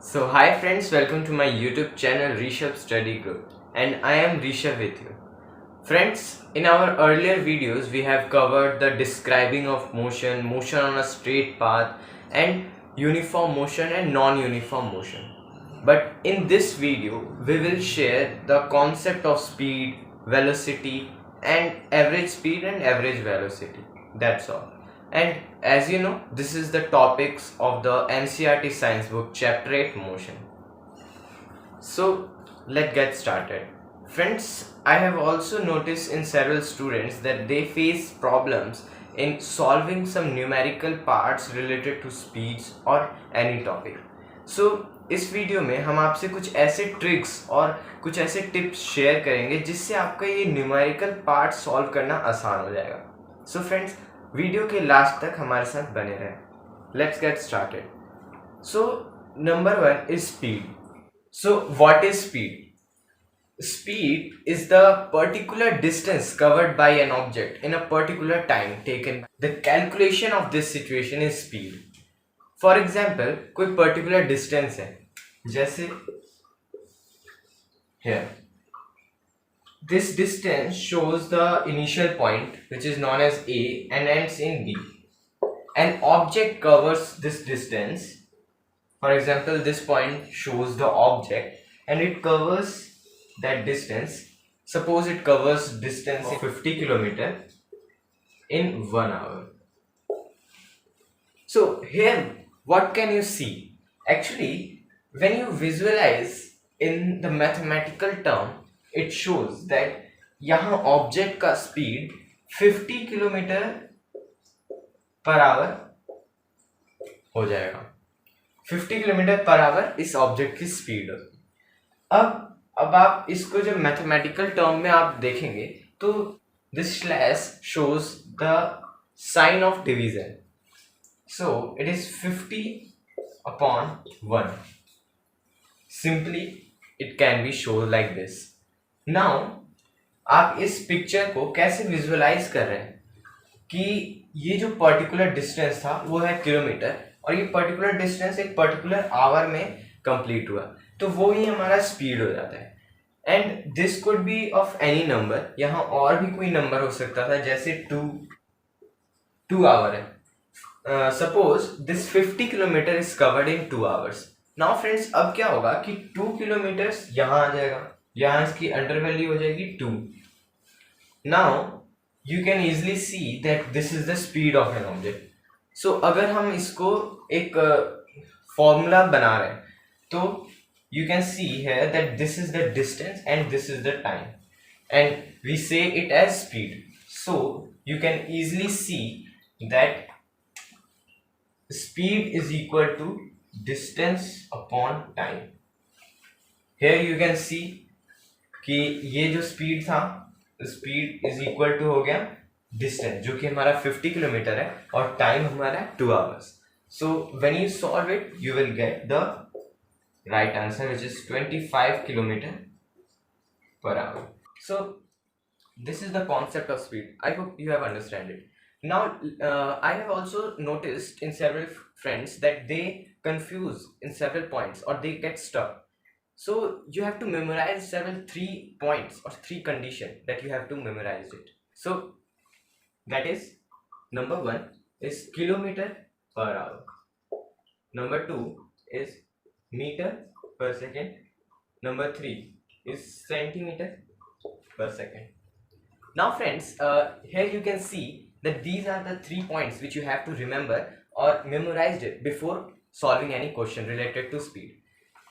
So hi friends, welcome to my YouTube channel Rishabh Study Group, and I am Rishabh with you. Friends, in our earlier videos we have covered the describing of motion, motion on a straight path, and uniform motion and non-uniform motion. But in this video we will share the concept of speed, velocity, and average speed and average velocity. That's all. And as you know, this is the topics of the NCERT science book chapter 8 motion. So let's get started. Friends, I have also noticed in several students that they face problems in solving some numerical parts related to speeds or any topic. So इस video में हम आपसे कुछ ऐसे tricks और कुछ ऐसे tips share करेंगे जिससे आपका ये न्यूमेरिकल पार्ट सॉल्व करना आसान हो जाएगा. सो फ्रेंड्स, वीडियो के लास्ट तक हमारे साथ बने रहें. Let's get started. So number 1 is speed. So what is speed? Speed is the particular distance covered by an object in a particular time taken. The calculation of this situation is speed. For example, कोई particular distance है, जैसे here. This distance shows the initial point which is known as A and ends in B. An object covers this distance. For example, this point shows the object and it covers that distance. Suppose it covers distance 50 kilometer in 1 hour. So here what can you see? Actually, when you visualize in the mathematical term, it shows that यहाँ object का speed 50 kilometre per our हो जाएगा. 50 kilometre per our इस object की speed होगी. अब आप इसको जब मैथमेटिकल टर्म में आप देखेंगे तो this slash shows the sign of division. So it is 50/1. Simply it can be showed like this. Now आप इस पिक्चर को कैसे विजुअलाइज कर रहे हैं कि ये जो पर्टिकुलर डिस्टेंस था वो है किलोमीटर और ये पर्टिकुलर डिस्टेंस एक पर्टिकुलर आवर में कंप्लीट हुआ, तो वो ही हमारा स्पीड हो जाता है. And this could be of any number. यहाँ और भी कोई नंबर हो सकता था, जैसे 2 आवर है. Suppose this 50 kilometre is covered in 2 hours. Now friends, अब क्या होगा कि 2 किलोमीटर यहाँ आ जाएगा, यहाँ इसकी अंडर वैल्यू हो जाएगी 2. Now you can easily see that this is the speed of an object. So अगर हम इसको एक फॉर्मूला बना रहे हैं तो you can see here that this is the distance and this is the time and we say it as speed. So you can easily see that speed is equal to distance upon time. Here you can see कि ये जो speed था, speed is equal to हो गया distance जो कि हमारा 50 kilometre है और time हमारा 2 hours. So when you solve it you will get the right answer, which is 25 kilometer per hour. So this is the concept of speed. I hope you have understood it. Now I have also noticed in several friends that they confuse in several points or they get stuck. So you have to memorize 3 points or 3 conditions that you have to memorize it. So that is, number 1 is kilometer per hour. Number 2 is meter per second. Number 3 is centimeter per second. Now friends, here you can see that these are the 3 points which you have to remember or memorize it before solving any question related to speed.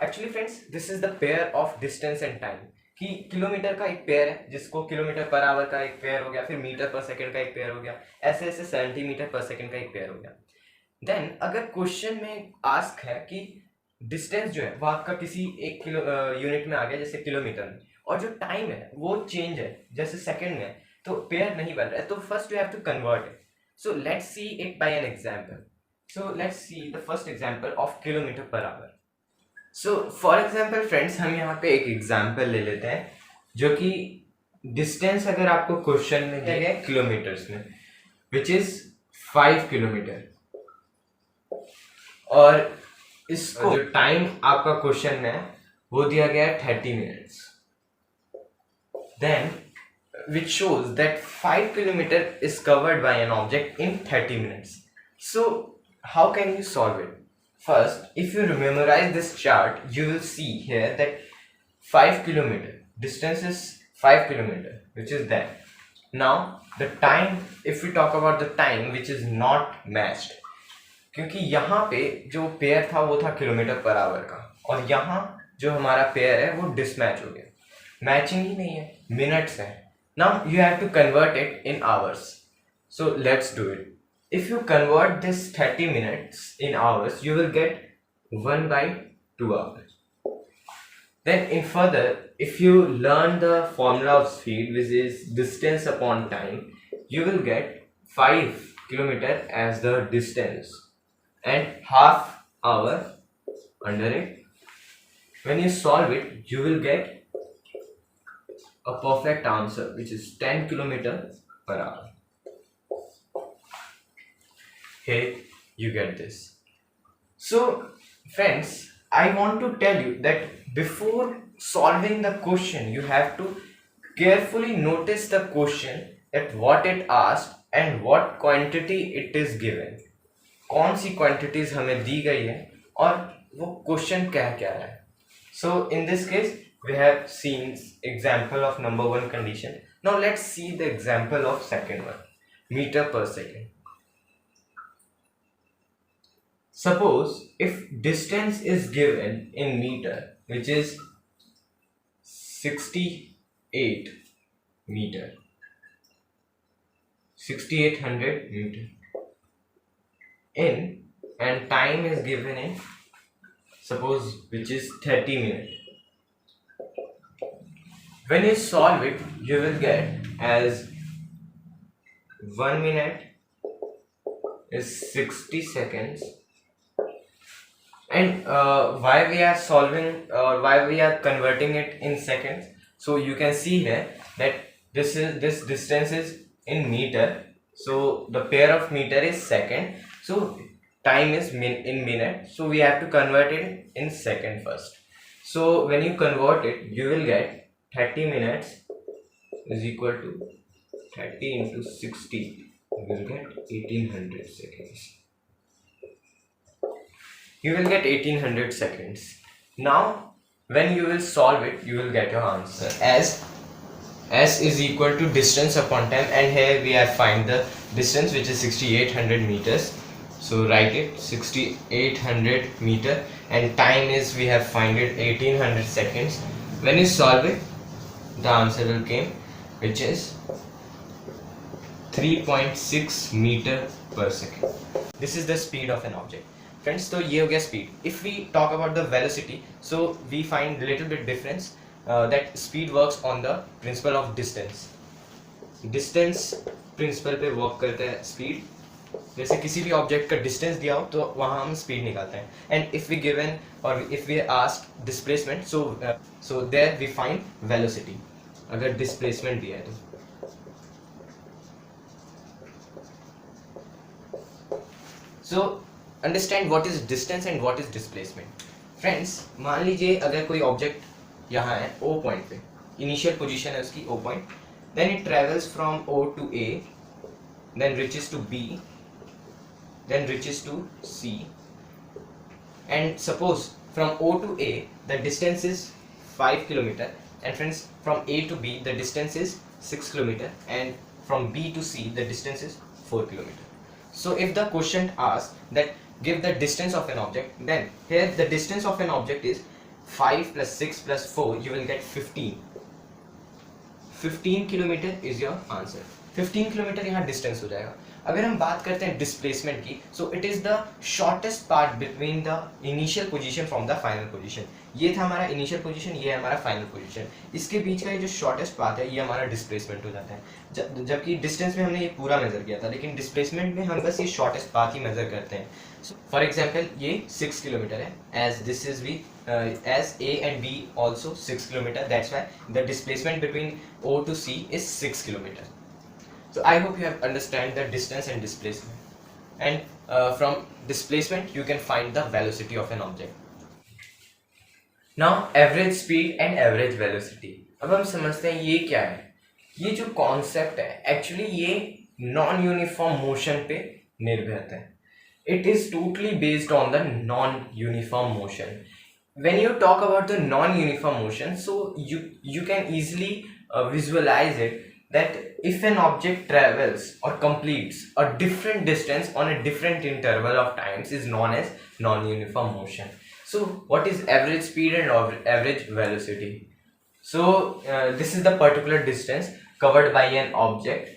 Actually friends, this is the pair of distance and time. कि kilometre का एक pair है जिसको kilometre per our का एक pair हो गया, फिर मीटर पर सेकंड का एक पेयर हो गया, ऐसे ऐसे सेंटीमीटर पर सेकंड का एक पेयर हो गया. देन अगर क्वेश्चन में आस्क है कि डिस्टेंस जो है वो आपका किसी एक यूनिट में आ गया जैसे किलोमीटर में, और जो टाइम है वो चेंज है जैसे सेकंड में, तो पेयर नहीं बन रहा है, तो first you have to convert it. So let's see it by an example. So let's see the first example of kilometer per hour. So for example friends, हम यहाँ पे एक एग्जांपल ले लेते हैं जो कि डिस्टेंस अगर आपको क्वेश्चन में दिया गया किलोमीटर्स में, विच इज 5 किलोमीटर, और इसको जो टाइम आपका क्वेश्चन में है वो दिया गया है 30 minutes, then which shows that 5 kilometer is covered by an object in 30 minutes. So how can you solve it? First, if you memorize this chart, you will see here that 5 kilometer distance is 5 kilometer, which is that. Now the time, if we talk about the time which is not matched, क्योंकि यहाँ पे जो pair था वो था kilometre per our का, और यहाँ जो हमारा पेयर है वो डिसमैच हो गया, मैचिंग ही नहीं है, मिनट्स है. Now you have to convert it in hours. So let's do it. If you convert this 30 minutes in hours, you will get 1 by 2 hours. Then in further, if you learn the formula of speed, which is distance upon time, you will get 5 kilometer as the distance and half hour under it. When you solve it, you will get a perfect answer, which is 10 kilometers per hour. Here you get this. So friends, I want to tell you that before solving the question, you have to carefully notice the question, that what it asked and what quantity it is given. कौन सी quantities हमें दी गई है और वो question क्या क्या है. So in this case, we have seen example of number 1 condition. Now let's see the example of second one, meter per second. Suppose if distance is given in meter, which is 68 meter, 6800 meter in, and time is given in, suppose, which is 30 minutes. When you solve it, you will get as 1 minute is 60 seconds. And why we are solving, why we are converting it in seconds? So you can see here that this distance is in meter. So the pair of meter is second. So time is in minute. So we have to convert it in second first. So when you convert it, you will get 30 minutes is equal to 30 into 60, you will get 1800 seconds. You will get 1800 seconds. Now when you will solve it, you will get your answer as s is equal to distance upon time, and here we have find the distance, which is 6800 meters. So write it 6800 meter, and time is, we have find it 1800 seconds. When you solve it, the answer will came, which is 3.6 meter per second. This is the speed of an object. Friends, तो ये हो गया speed. If we talk about the velocity, so we find little bit difference, that speed works on the principle of distance. Distance principle पे work करता है speed. जैसे किसी भी ऑब्जेक्ट का डिस्टेंस दिया हो तो वहाँ हम स्पीड निकालते हैं. एंड इफ वी गिवन और if we asked displacement, so there we find velocity, अगर डिस्प्लेसमेंट दिया है तो. So understand what is distance and what is displacement. Friends, मान लीजिए अगर कोई ऑब्जेक्ट यहाँ है ओ पॉइंट पे, इनिशियल पोजीशन है उसकी O point, then it travels from O to A, then reaches to B, then reaches to C, and suppose from O to A the distance is 5 kilometer, and friends, from A to B the distance is 6 kilometer, and from B to C the distance is 4 kilometer. So if the question asks that give the distance of an object, then here the distance of an object is 5 plus 6 plus 4, you will get 15. 15 kilometre is your answer. 15 kilometre यहाँ distance हो जाएगा. अगर हम बात करते हैं displacement की, so it is the shortest part between the initial position from the final position. ये था हमारा इनिशियल पोजीशन, ये है हमारा फाइनल पोजीशन. इसके बीच का ये जो शॉर्टेस्ट पाथ है, ये हमारा डिस्प्लेसमेंट हो जाता है. जबकि डिस्टेंस में हमने ये पूरा मेजर किया था, लेकिन डिस्प्लेसमेंट में हम बस ये शॉर्टेस्ट पाथ ही मेजर करते हैं. फॉर एग्जाम्पल ये 6 किलोमीटर है, as this is we as A and B also 6 kilometer, that's why the displacement between O to C is 6 kilometer. So I hope you have understand the distance and displacement, and from displacement you can find the velocity of an object. Now average speed and average velocity. अब हम समझते हैं ये क्या है. ये जो concept है एक्चुअली ये नॉन यूनिफॉर्म मोशन पे निर्भर है. It is totally based on the non-uniform motion. When you talk about the non-uniform motion, so you can easily visualize it that if an object travels or completes a different distance on a different interval of times is known as non-uniform motion. So what is average speed and average velocity? So this is the particular distance covered by an object,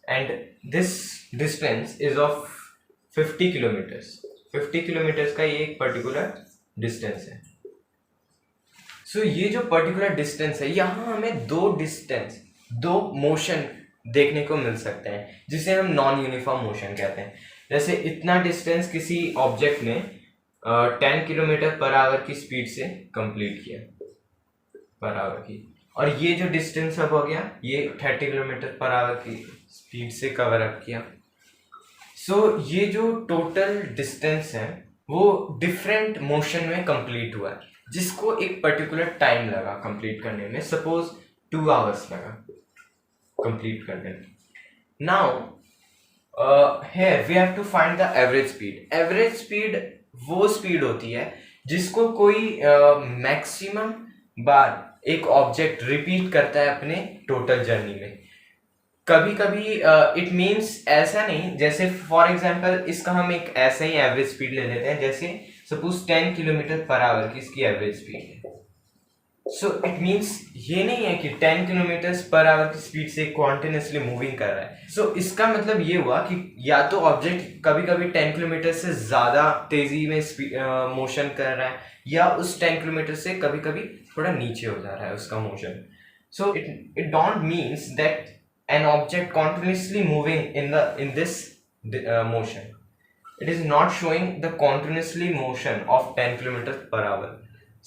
and this distance is of 50 kilometres. 50 kilometres का ये एक particular distance है. सो ये जो particular distance है, यहाँ हमें दो मोशन देखने को मिल सकते हैं जिसे हम नॉन यूनिफॉर्म मोशन कहते हैं. जैसे इतना डिस्टेंस किसी ऑब्जेक्ट ने 10 किलोमीटर पर आवर की स्पीड से कंप्लीट किया पर आवर की, और ये जो डिस्टेंस अब हो गया ये 30 किलोमीटर पर आवर की स्पीड से कवर अप किया. सो ये जो टोटल डिस्टेंस है वो डिफरेंट मोशन में कंप्लीट हुआ है, जिसको एक पर्टिकुलर टाइम लगा कंप्लीट करने में. सपोज 2 आवर्स लगा कंप्लीट करने में. Now here we have to find the average speed. Average speed वो स्पीड होती है जिसको कोई मैक्सिमम बार एक ऑब्जेक्ट रिपीट करता है अपने टोटल जर्नी में. कभी कभी इट मीन्स ऐसा नहीं, जैसे फॉर एग्जांपल इसका हम एक ऐसा ही एवरेज स्पीड ले लेते हैं. जैसे सपोज 10 किलोमीटर पर आवर की इसकी एवरेज स्पीड है. सो इट मीन्स ये नहीं है कि 10 किलोमीटर पर आवर की स्पीड से कॉन्टिन्यूसली मूविंग कर रहा है. सो इसका मतलब ये हुआ कि या तो ऑब्जेक्ट कभी कभी 10 किलोमीटर से ज़्यादा तेजी में मोशन कर रहा है, या उस 10 किलोमीटर से कभी कभी थोड़ा नीचे हो जा रहा है उसका motion. So it don't means that an object continuously moving in this motion. It is not showing the continuously motion of 10 kilometers per hour.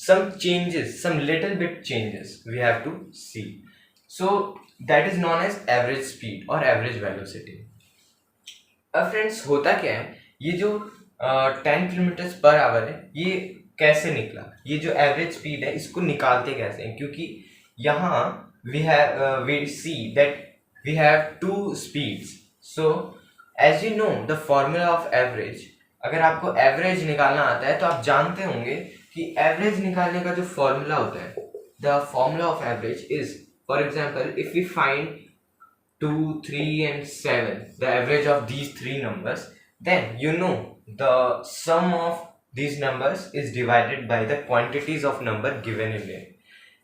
Some changes, some little bit changes we have to see. So that is known as average speed or average velocity. अब friends होता क्या है, ये जो 10 kilometre per our है ये कैसे निकला. ये जो एवरेज स्पीड है इसको निकालते कैसे हैं, क्योंकि यहाँ we see that we have two speeds. So as you know the formula of average, अगर आपको एवरेज निकालना आता है तो आप जानते होंगे कि एवरेज निकालने का जो फॉर्मूला होता है, the formula of average is, for example if we find 2, 3 and 7 the average of these 3 numbers, then you know the sum of these numbers is divided by the quantities of number given in it.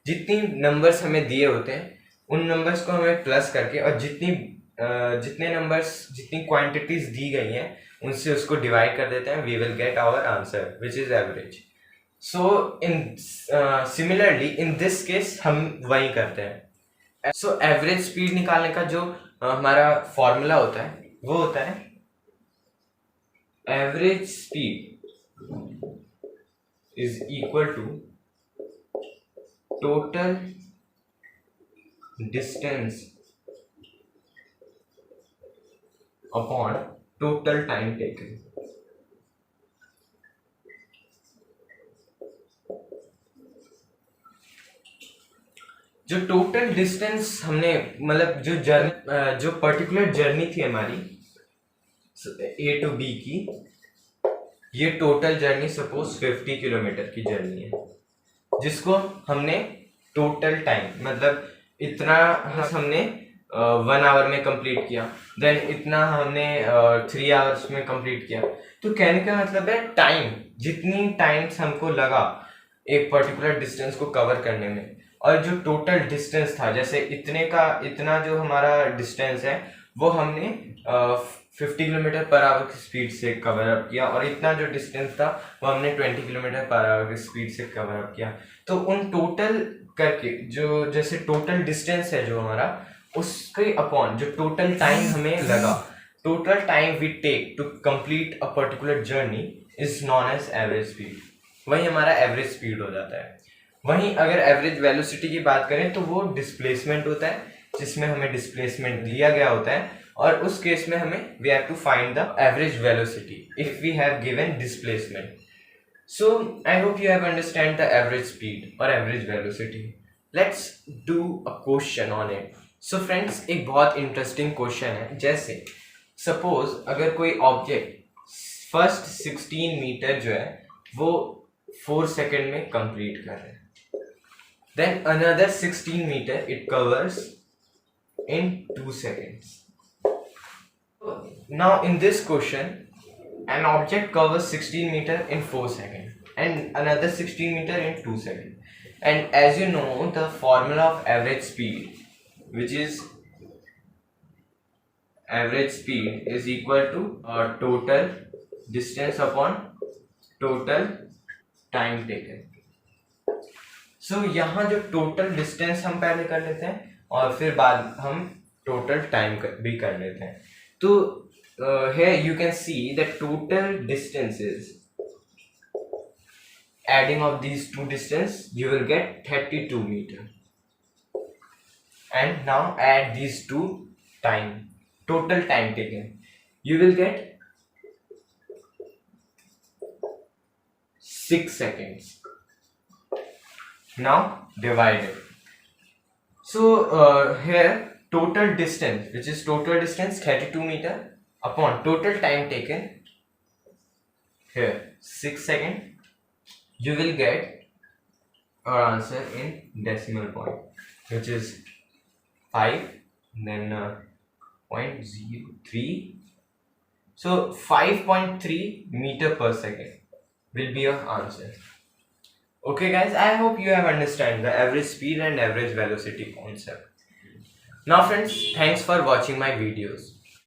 जितनी numbers हमें दिए होते हैं उन numbers को हमें plus करके, और जितने नंबर्स जितनी क्वांटिटीज दी गई हैं उनसे उसको डिवाइड कर देते हैं. We will get our answer which is average. So in similarly in this case हम वही करते हैं. सो एवरेज स्पीड निकालने का जो हमारा फॉर्मूला होता है वो होता है average speed is equal to total distance upon total time taken. जो टोटल डिस्टेंस हमने मतलब जो पर्टिकुलर जर्नी थी हमारी A to B की, ये टोटल जर्नी सपोज 50 किलोमीटर की जर्नी है, जिसको हमने टोटल टाइम मतलब इतना हमने 1 आवर में कंप्लीट किया, देन इतना हमने 3 आवर्स में कंप्लीट किया. तो कहने का मतलब है टाइम, जितनी टाइम्स हमको लगा एक पर्टिकुलर डिस्टेंस को कवर करने में, और जो टोटल डिस्टेंस था जैसे इतना जो हमारा डिस्टेंस है वो हमने 50 किलोमीटर पर आवर की स्पीड से कवर अप किया, और इतना जो डिस्टेंस था वो हमने 20 किलोमीटर पर आवर की स्पीड से कवर अप किया. तो उन टोटल करके जो जैसे टोटल डिस्टेंस है जो हमारा, उसके अपॉन जो टोटल टाइम हमें लगा, total time we take to complete a particular journey is known as average speed. वही हमारा एवरेज स्पीड हो जाता है. वहीं अगर एवरेज वेलोसिटी की बात करें तो वो डिस्प्लेसमेंट होता है, जिसमें हमें डिस्प्लेसमेंट दिया गया होता है और उस केस में हमें we have to find the average velocity if we have given displacement. So I hope you have understand the average speed or average velocity. Let's do a question on it. So friends, एक बहुत interesting question है. जैसे suppose अगर कोई object first 16 metre जो है वो 4 second में complete कर रहे हैं, then another 16 meter it covers in 2 seconds. Now in this question, an object covers 16 meter in 4 seconds and another 16 meter in 2 seconds. And as you know, the formula of average speed, which is average speed is equal to total distance upon total time taken. So यहाँ जो total distance हम पहले कर लेते हैं और फिर बाद हम total time भी कर लेते हैं. तो here you can see the total distances, adding of these two distance you will get 32 meter, and now add these two total time taken, you will get 6 seconds. Now divide it. So here total distance, which is total distance 32 meter upon total time taken, here 6 seconds, you will get our answer in decimal point, which is 5, then 0.03. So 5.3 meter per second will be your answer. Okay guys, I hope you have understand the average speed and average velocity concept. Now friends, thanks for watching my videos.